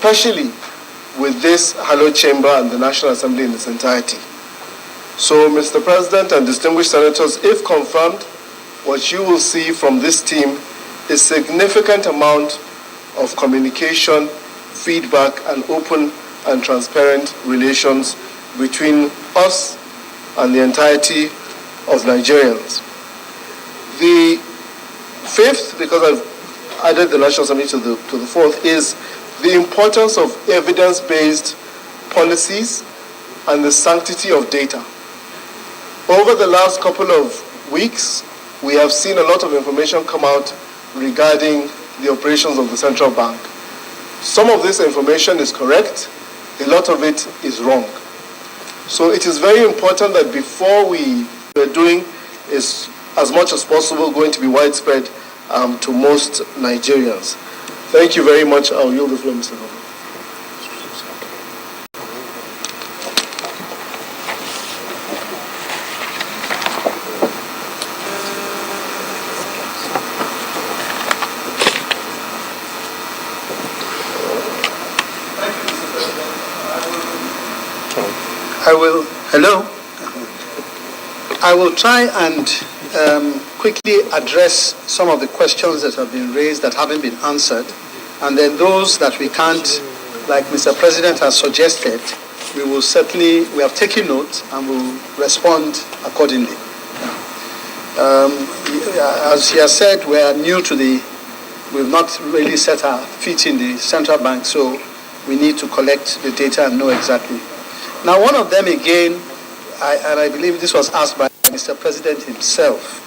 especially with this hallowed chamber and the National Assembly in its entirety. So, Mr. President and distinguished senators, if confirmed, what you will see from this team is significant amount of communication, feedback, and open and transparent relations between us and the entirety of Nigerians. The fifth, because I've added the National Assembly to the fourth, is the importance of evidence-based policies and the sanctity of data. Over the last couple of weeks, we have seen a lot of information come out regarding the operations of the central bank. Some of this information is correct, a lot of it is wrong. So it is very important that before we are doing is as much as possible going to be widespread to most Nigerians. Thank you very much. I'll yield the floor, Mr. Governor. I will try and quickly address some of the questions that have been raised that haven't been answered, and then those that we can't, like Mr. President has suggested, we have taken note and will respond accordingly. As he has said, we are new to we've not really set our feet in the central bank, so we need to collect the data and know exactly. Now, one of them again, and I believe this was asked by Mr. President himself,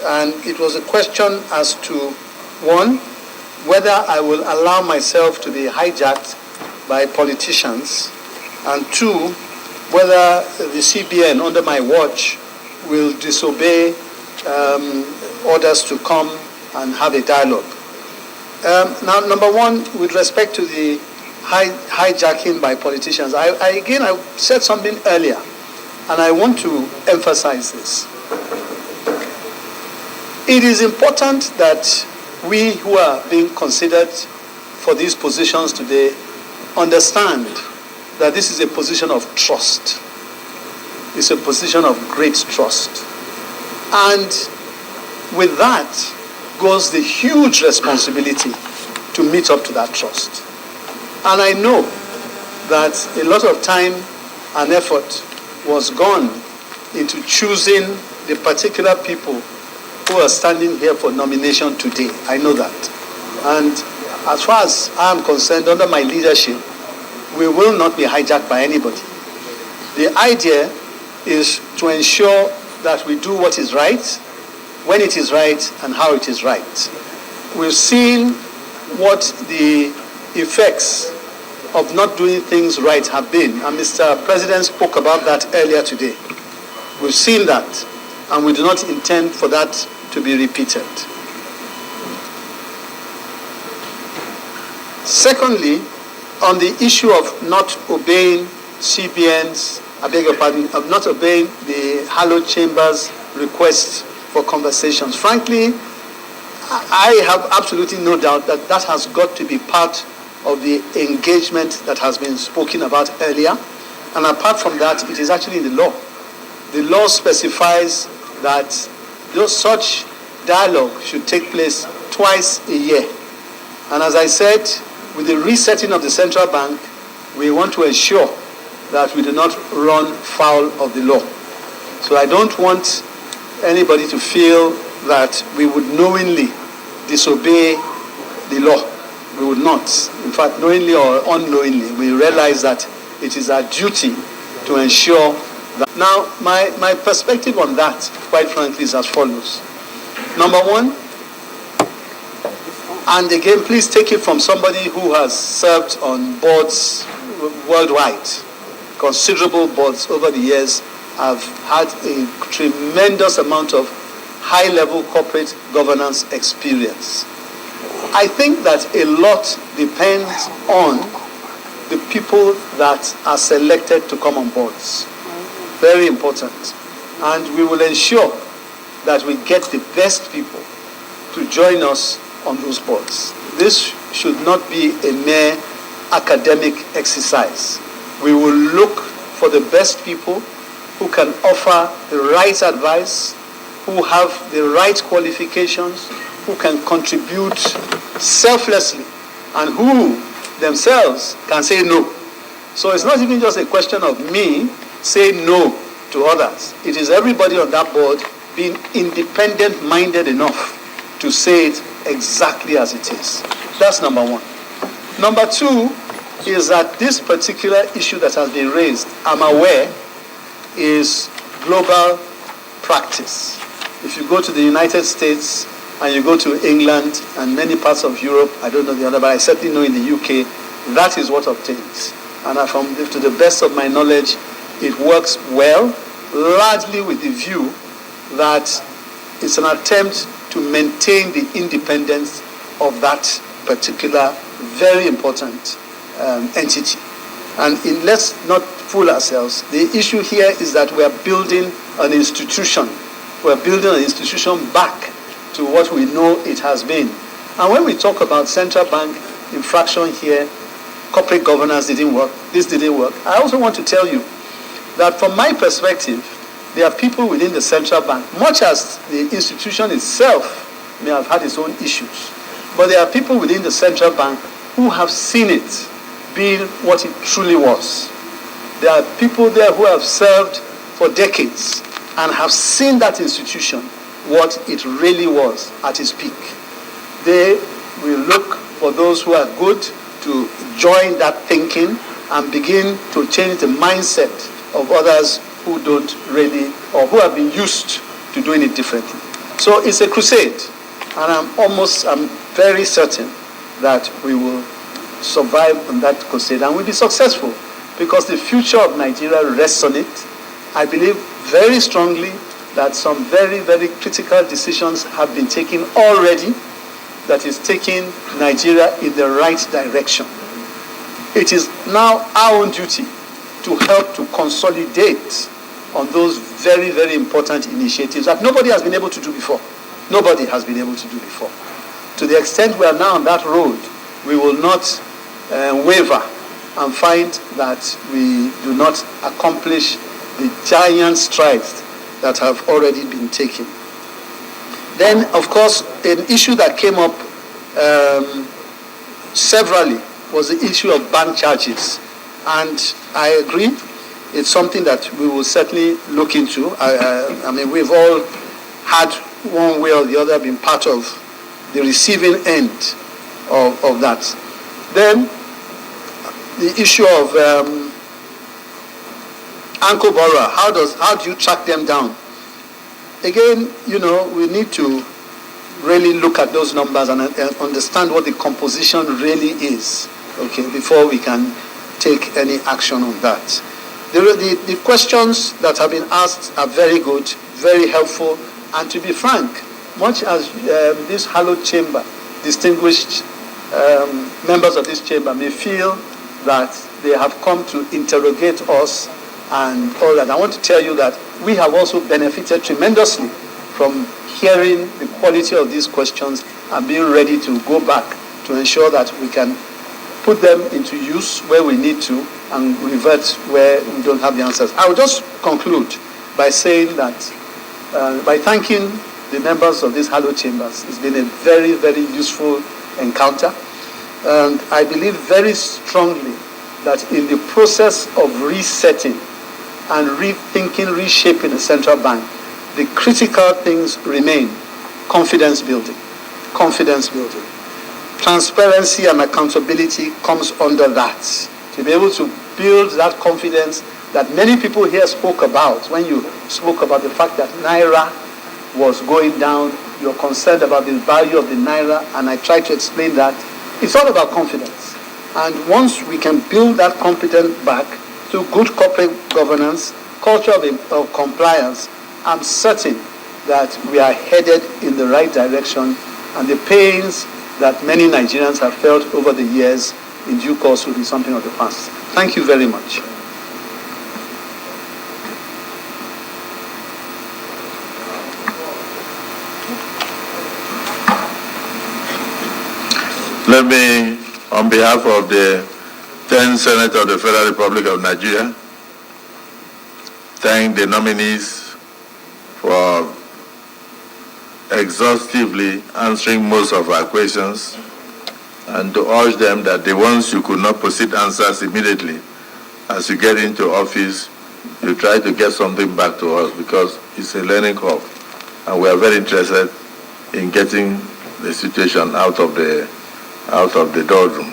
and it was a question as to, one, whether I will allow myself to be hijacked by politicians, and two, whether the CBN under my watch will disobey orders to come and have a dialogue. Now, number one, with respect to the hijacking by politicians, I said something earlier, and I want to emphasize this. It is important that we who are being considered for these positions today understand that this is a position of trust. It's a position of great trust. And with that goes the huge responsibility to meet up to that trust. And I know that a lot of time and effort was gone into choosing the particular people who are standing here for nomination today. I know that. And as far as I am concerned, under my leadership, we will not be hijacked by anybody. The idea is to ensure that we do what is right, when it is right, and how it is right. We've seen what the effects of not doing things right have been, and Mr. President spoke about that earlier today. We've seen that, and we do not intend for that to be repeated. Secondly, on the issue of not obeying CBN's, of not obeying the hallowed chamber's request for conversations, frankly, I have absolutely no doubt that that has got to be part of the engagement that has been spoken about earlier. And apart from that, it is actually in the law. The law specifies that such dialogue should take place twice a year. And as I said, with the resetting of the central bank, we want to ensure that we do not run foul of the law. So I don't want anybody to feel that we would knowingly disobey the law. We would not. In fact, knowingly or unknowingly, we realize that it is our duty to ensure that. Now, my perspective on that, quite frankly, is as follows. Number one, and again, please take it from somebody who has served on boards worldwide, considerable boards over the years. I've had a tremendous amount of high-level corporate governance experience. I think that a lot depends on the people that are selected to come on boards. Very important. And we will ensure that we get the best people to join us on those boards. This should not be a mere academic exercise. We will look for the best people who can offer the right advice, who have the right qualifications, who can contribute selflessly, and who themselves can say no. So it's not even just a question of me saying no to others. It is everybody on that board being independent-minded enough to say it exactly as it is. That's number one. Number two is that this particular issue that has been raised, I'm aware, is global practice. If you go to the United States and you go to England and many parts of Europe, I don't know the other, but I certainly know in the UK, that is what obtains. And to the best of my knowledge, it works well, largely with the view that it's an attempt to maintain the independence of that particular very important entity. And let's not fool ourselves. The issue here is that we are building an institution. We're building an institution back to what we know it has been. And when we talk about central bank infraction here, corporate governance didn't work, this didn't work, I also want to tell you that from my perspective, there are people within the central bank, much as the institution itself may have had its own issues, but there are people within the central bank who have seen it being what it truly was. There are people there who have served for decades and have seen that institution what it really was at its peak. They will look for those who are good to join that thinking and begin to change the mindset of others who don't really, or who have been used to doing it differently. So it's a crusade, and I'm very certain that we will survive on that crusade and we'll be successful, because the future of Nigeria rests on it. I believe very strongly that some very, very critical decisions have been taken already that is taking Nigeria in the right direction. It is now our own duty to help to consolidate on those very, very important initiatives that nobody has been able to do before. Nobody has been able to do before. To the extent we are now on that road, we will not waver and find that we do not accomplish the giant strides that have already been taken. Then, of course, an issue that came up severally was the issue of bank charges. And I agree, it's something that we will certainly look into. I mean, we've all had one way or the other been part of the receiving end of that. Then, the issue of anchor borrower, how do you track them down? Again, we need to really look at those numbers and understand what the composition really is, okay, before we can take any action on that. The questions that have been asked are very good, very helpful, and to be frank, much as this hallowed chamber, distinguished members of this chamber may feel that they have come to interrogate us and all that, I want to tell you that we have also benefited tremendously from hearing the quality of these questions and being ready to go back to ensure that we can put them into use where we need to and revert where we don't have the answers. I will just conclude by saying that, by thanking the members of these hallowed chambers. It's been a very, very useful encounter. And I believe very strongly that in the process of resetting and rethinking, reshaping the central bank, the critical things remain: confidence building. Confidence building. Transparency and accountability comes under that. To be able to build that confidence that many people here spoke about. When you spoke about the fact that Naira was going down, you're concerned about the value of the Naira, and I tried to explain that. It's all about confidence. And once we can build that confidence back through good corporate governance, culture of compliance, I'm certain that we are headed in the right direction, and the pains that many Nigerians have felt over the years in due course will be something of the past. Thank you very much. Let me, on behalf of the 10th Senate of the Federal Republic of Nigeria, thank the nominees for exhaustively answering most of our questions, and to urge them that the ones you could not proceed answers immediately, as you get into office, you try to get something back to us, because it's a learning curve, and we are very interested in getting the situation out of the doldrum.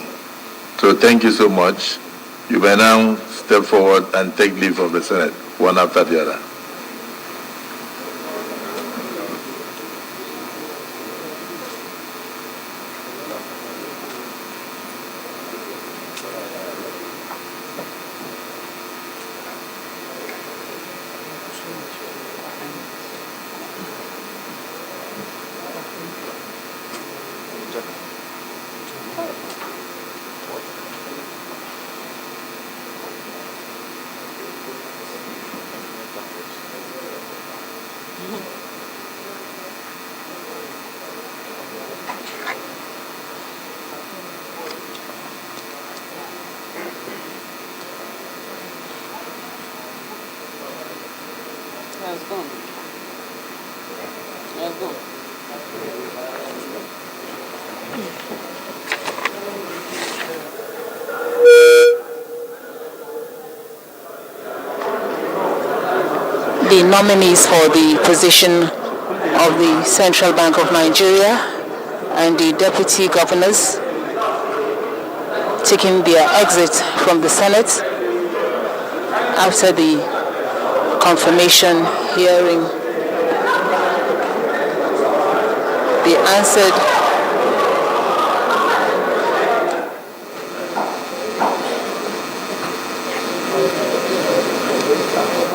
So thank you so much. You may now step forward and take leave of the Senate, one after the other. Let's go. Let's go. The nominees for the position of the Central Bank of Nigeria and the deputy governors taking their exit from the Senate after the confirmation hearing. They answered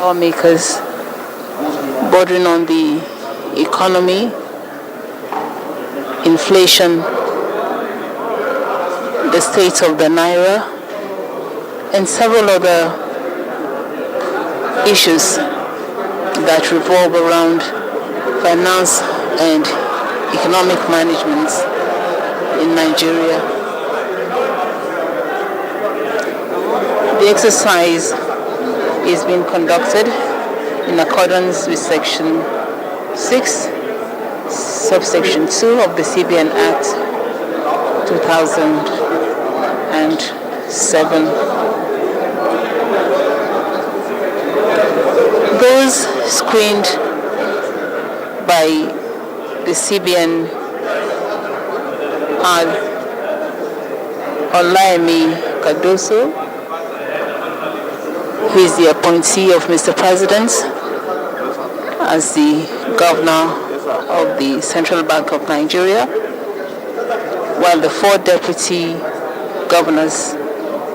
lawmakers bordering on the economy, inflation, the state of the naira, and several other issues that revolve around finance and economic management in Nigeria. The exercise is being conducted in accordance with Section 6, subsection 2 of the CBN Act 2007. Those screened by the CBN are Olaimi Cardoso, who is the appointee of Mr. President as the governor of the Central Bank of Nigeria, while the 4 deputy governors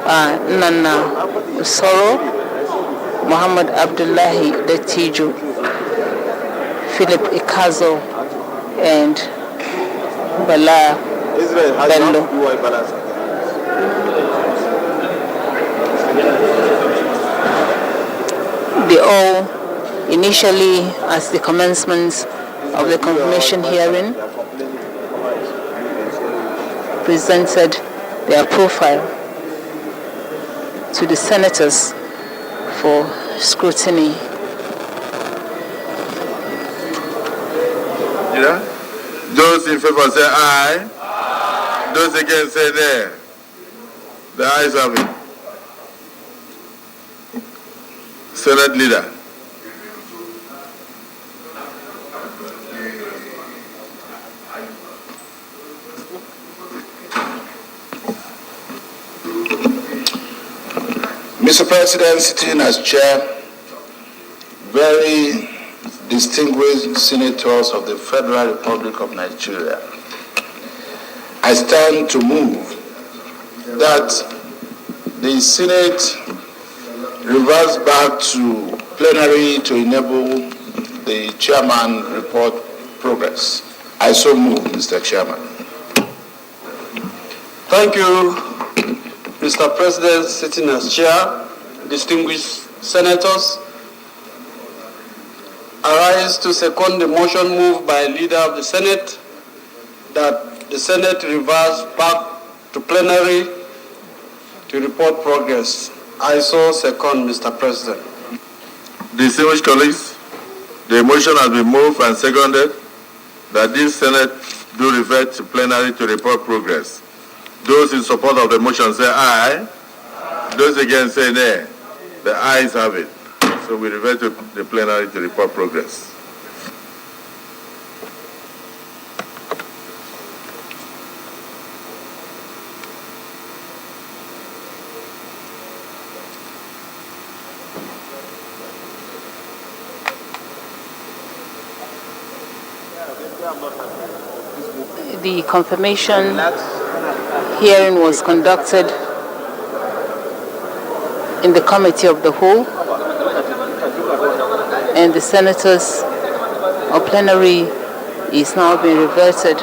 are Nana Usoro, Muhammad Abdullahi Detijo, Philip Ikazo, and Bala Bello. They all, initially at the commencement of the confirmation hearing, presented their profile to the senators for scrutiny. Yeah? Those in favor say aye. Aye. Those against say nay. The ayes have it. Senate Leader. Mr. President, sitting as chair, very distinguished senators of the Federal Republic of Nigeria, I stand to move that the Senate reverse back to plenary to enable the chairman report progress. I so move, Mr. Chairman. Thank you, Mr. President, sitting as chair, distinguished senators. I rise to second the motion moved by Leader of the Senate that the Senate reverse back to plenary to report progress. I so second, Mr. President. Distinguished colleagues, the motion has been moved and seconded that this Senate do refer to plenary to report progress. Those in support of the motion say aye. Those against say nay. The ayes have it. So we refer to the plenary to report progress. The confirmation hearing was conducted in the Committee of the Whole, and the senators or plenary is now being reverted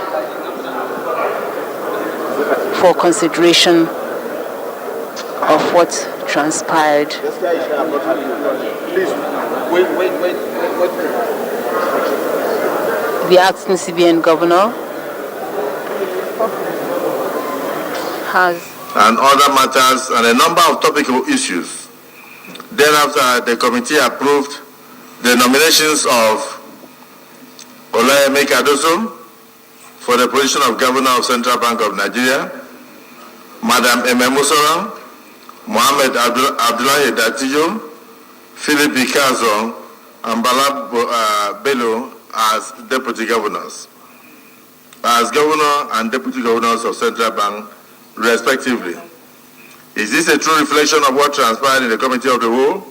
for consideration of what transpired. The acting CBN governor has and other matters and a number of topical issues. Thereafter, the committee approved the nominations of Olayemi Cardoso for the position of Governor of Central Bank of Nigeria, Madam Eme Musora, Mohammed Abdullahi Datijo, Philip Ikazo, and Bala Bello as Deputy Governors, as Governor and Deputy Governors of Central Bank, respectively. Is this a true reflection of what transpired in the Committee of the Whole?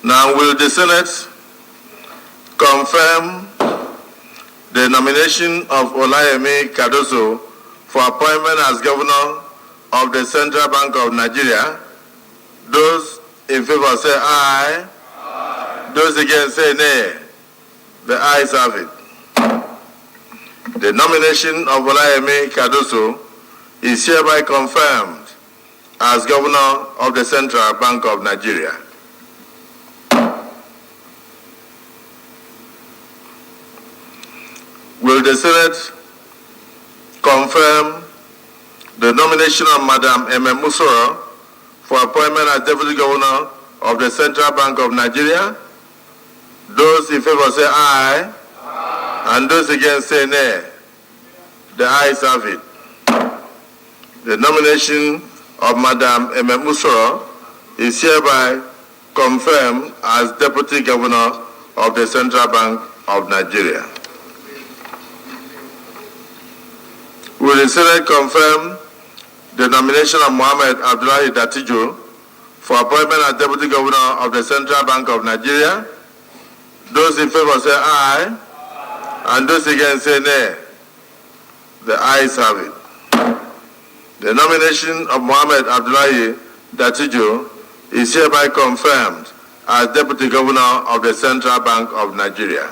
Now, will the Senate confirm the nomination of Olayemi Cardoso for appointment as Governor of the Central Bank of Nigeria? Those in favor say aye. Aye. Those against say nay. The ayes have it. The nomination of Olayemi Cardoso is hereby confirmed as Governor of the Central Bank of Nigeria. Will the Senate confirm the nomination of Madam Eme Musora for appointment as Deputy Governor of the Central Bank of Nigeria? Those in favor say aye. Aye. And those against say nay. The ayes have it. The nomination of Madam Eme Musora is hereby confirmed as Deputy Governor of the Central Bank of Nigeria. Will the Senate confirm the nomination of Mohammed Abdullahi Datijo for appointment as Deputy Governor of the Central Bank of Nigeria? Those in favor say aye. Aye. And those against say nay. The ayes have it. The nomination of Mohammed Abdullahi Datijo is hereby confirmed as Deputy Governor of the Central Bank of Nigeria.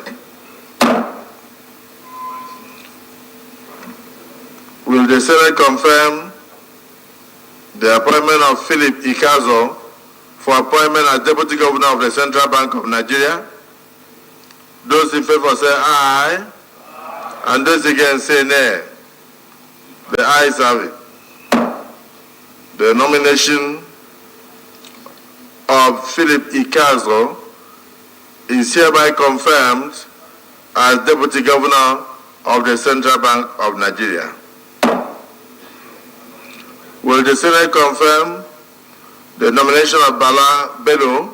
Will the Senate confirm the appointment of Philip Ikazo for appointment as Deputy Governor of the Central Bank of Nigeria? Those in favor say aye. Aye. And those against say nay. The ayes have it. The nomination of Philip Ikazo is hereby confirmed as Deputy Governor of the Central Bank of Nigeria. Will the Senate confirm the nomination of Bala Bello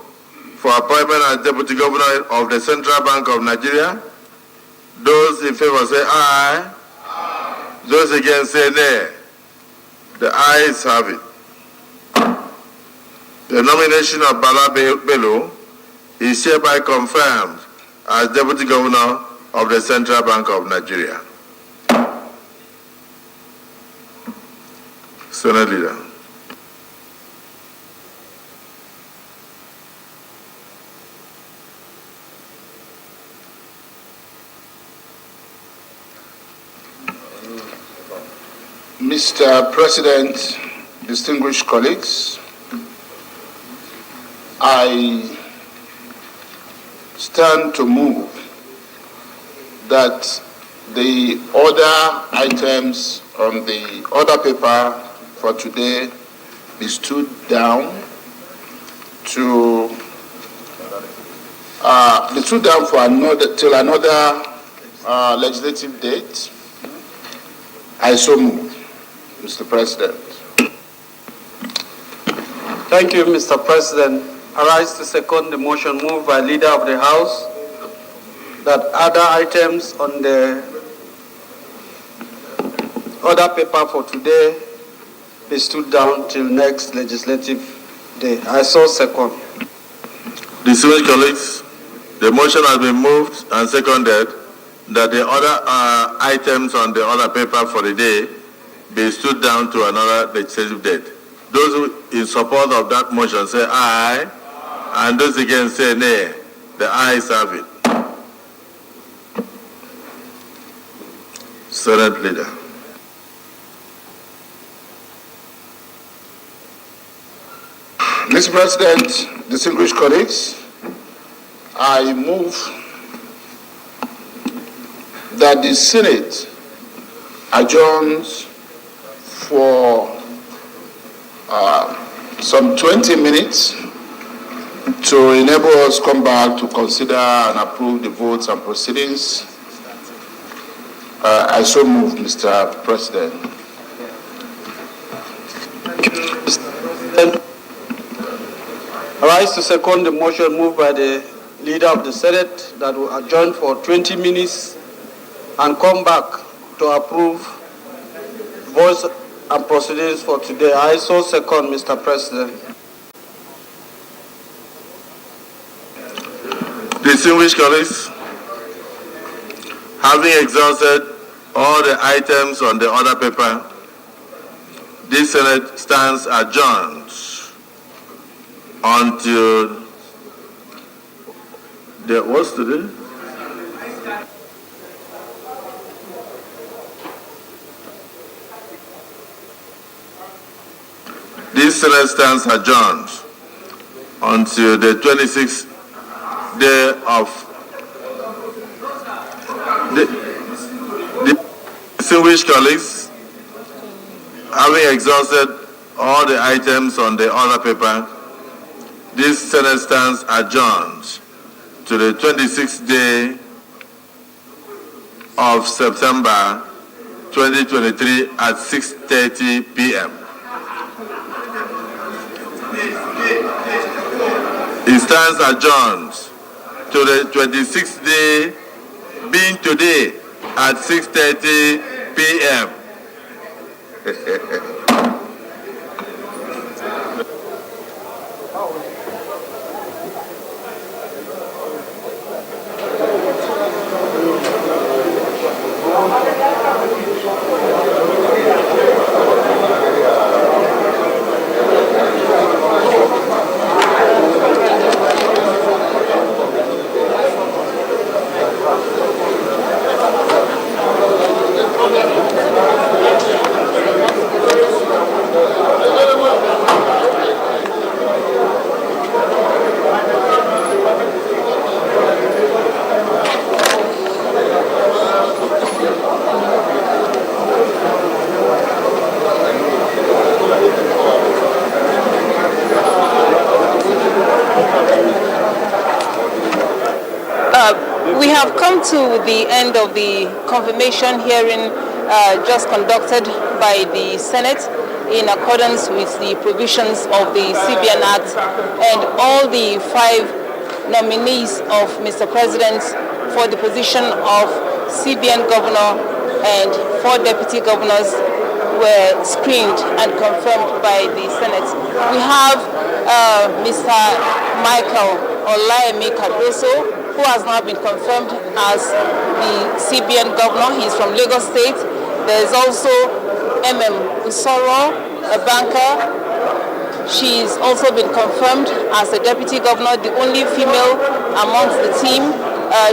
for appointment as Deputy Governor of the Central Bank of Nigeria? Those in favor say aye. Aye. Those against say nay. The ayes have it. The nomination of Bala Bello is hereby confirmed as Deputy Governor of the Central Bank of Nigeria. Senate Leader. Mr. President, distinguished colleagues, I stand to move that the other items on the order paper for today be stood down for another legislative date. I so move, Mr. President. Thank you, Mr. President. I rise to second the motion moved by Leader of the House that other items on the order paper for today be stood down till next legislative day. I so second. Distinguished colleagues, the motion has been moved and seconded that the other items on the order paper for the day be stood down to another legislative date. Those who in support of that motion say aye, and those against say nay. The ayes have it. Senate Leader. Mr. President, distinguished colleagues, I move that the Senate adjourns for some 20 minutes to enable us come back to consider and approve the votes and proceedings. I so move, Mr. President. I rise to second the motion moved by the Leader of the Senate that will adjourn for 20 minutes and come back to approve votes and proceedings for today. I so second, Mr. President. Distinguished colleagues, having exhausted all the items on the order paper, this Senate stands adjourned until what's today? This Senate stands adjourned until the 26th day of the distinguished colleagues, having exhausted all the items on the order paper, this Senate stands adjourned to the 26th day of September 2023 at 6:30 p.m. It stands adjourned to the 26th day, being today at 6:30 p.m. We have come to the end of the confirmation hearing just conducted by the Senate in accordance with the provisions of the CBN Act, and all the 5 nominees of Mr. President for the position of CBN Governor and 4 Deputy Governors were screened and confirmed by the Senate. We have Mr. Michael Olaimi Cardoso, who has now been confirmed as the CBN Governor. He's from Lagos State. There's also Usoro, a banker. She's also been confirmed as the Deputy Governor, the only female amongst the team.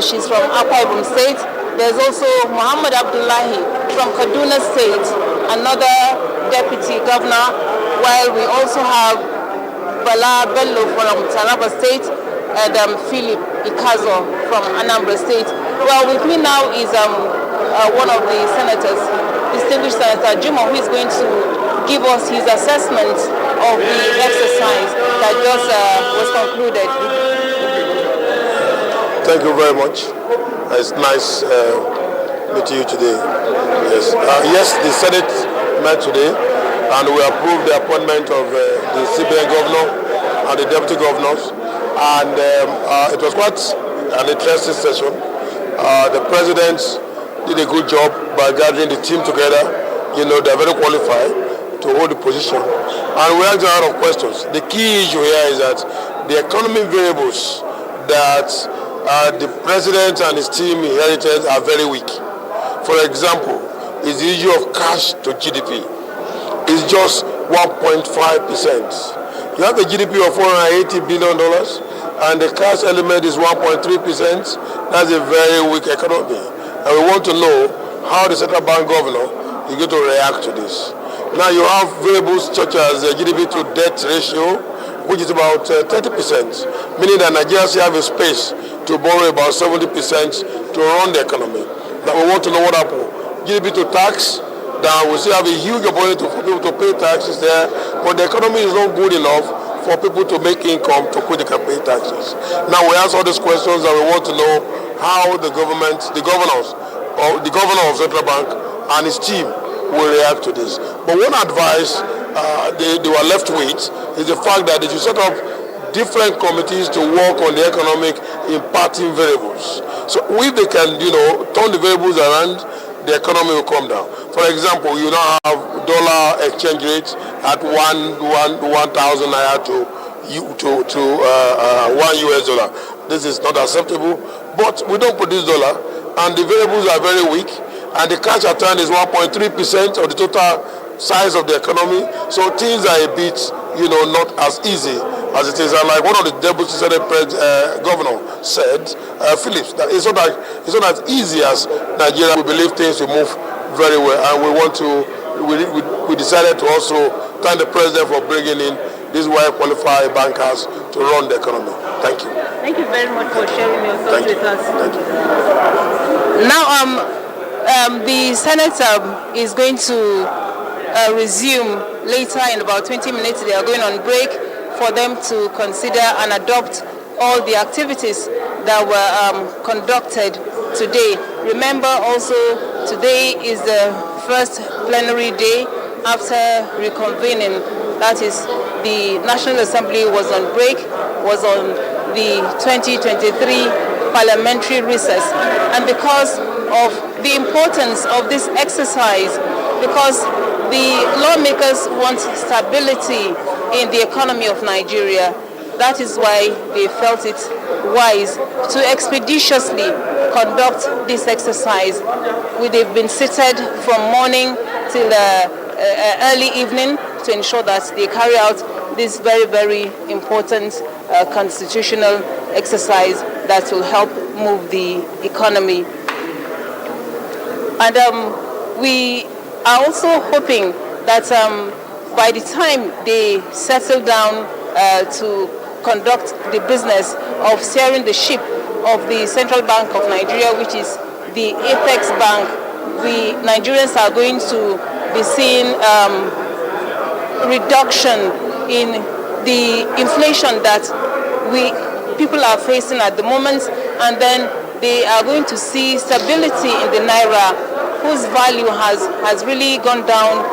She's from Akwa Ibom State. There's also Muhammad Abdullahi from Kaduna State, another Deputy Governor, while we also have Bala Bello from Taraba State, and Philip Ikazo from Anambra State. Well, with me now is one of the senators, distinguished Senator Juma, who is going to give us his assessment of the exercise that just was concluded. Thank you very much. It's nice meeting you today. Yes, the Senate met today and we approved the appointment of the CBN governor and the deputy governors. And it was quite an interesting session. The president did a good job by gathering the team together. You know, they're very qualified to hold the position. And we asked a lot of questions. The key issue here is that the economic variables that the president and his team inherited are very weak. For example, is the issue of cash to GDP. It's just 1.5%. You have a GDP of $480 billion and the cash element is 1.3%. That's a very weak economy. And we want to know how the central bank governor is going to react to this. Now you have variables such as GDP to debt ratio, which is about 30%, meaning that Nigeria still have a space to borrow about 70% to run the economy. Now we want to know what happened. GDP to tax, that we still have a huge opportunity for people to pay taxes there, but the economy is not good enough for people to make income to put they can pay taxes. Now we ask all these questions and we want to know how the government, the governor of Central Bank and his team will react to this. But one advice they were left with is the fact that they should set up different committees to work on the economic impacting variables. So if they can, turn the variables around, the economy will come down. For example, you now have dollar exchange rate at 1,000 naira to $1 US. This is not acceptable, but we don't produce dollar, and the variables are very weak, and the cash at hand is 1.3% of the total size of the economy. So things are a bit, not as easy as it is. And like one of the deputy Senate governor said, Phillips, that it's not as easy as Nigeria. We believe things will move very well, and we decided to also thank the president for bringing in these well-qualified bankers to run the economy. Thank you. Thank you very much for sharing your thoughts with us. Thank you. Now, the Senate is going to resume later in about 20 minutes. They are going on break for them to consider and adopt all the activities that were conducted today. Remember also, today is the first plenary day after reconvening. That is, the National Assembly was on break, was on the 2023 parliamentary recess. And because of the importance of this exercise, because the lawmakers want stability in the economy of Nigeria, that is why they felt it wise to expeditiously conduct this exercise. They've been seated from morning till early evening to ensure that they carry out this very, very important constitutional exercise that will help move the economy. And we are also hoping that by the time they settle down to conduct the business of steering the ship of the Central Bank of Nigeria, which is the Apex Bank, we Nigerians are going to be seeing reduction in the inflation that people are facing at the moment, and then they are going to see stability in the Naira, whose value has really gone down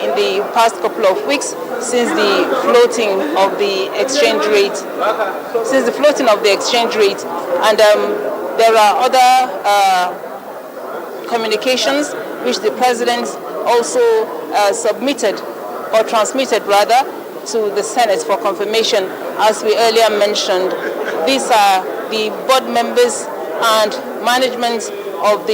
in the past couple of weeks since the floating of the exchange rate. And there are other communications which the president also transmitted to the Senate for confirmation. As we earlier mentioned, these are the board members and management of the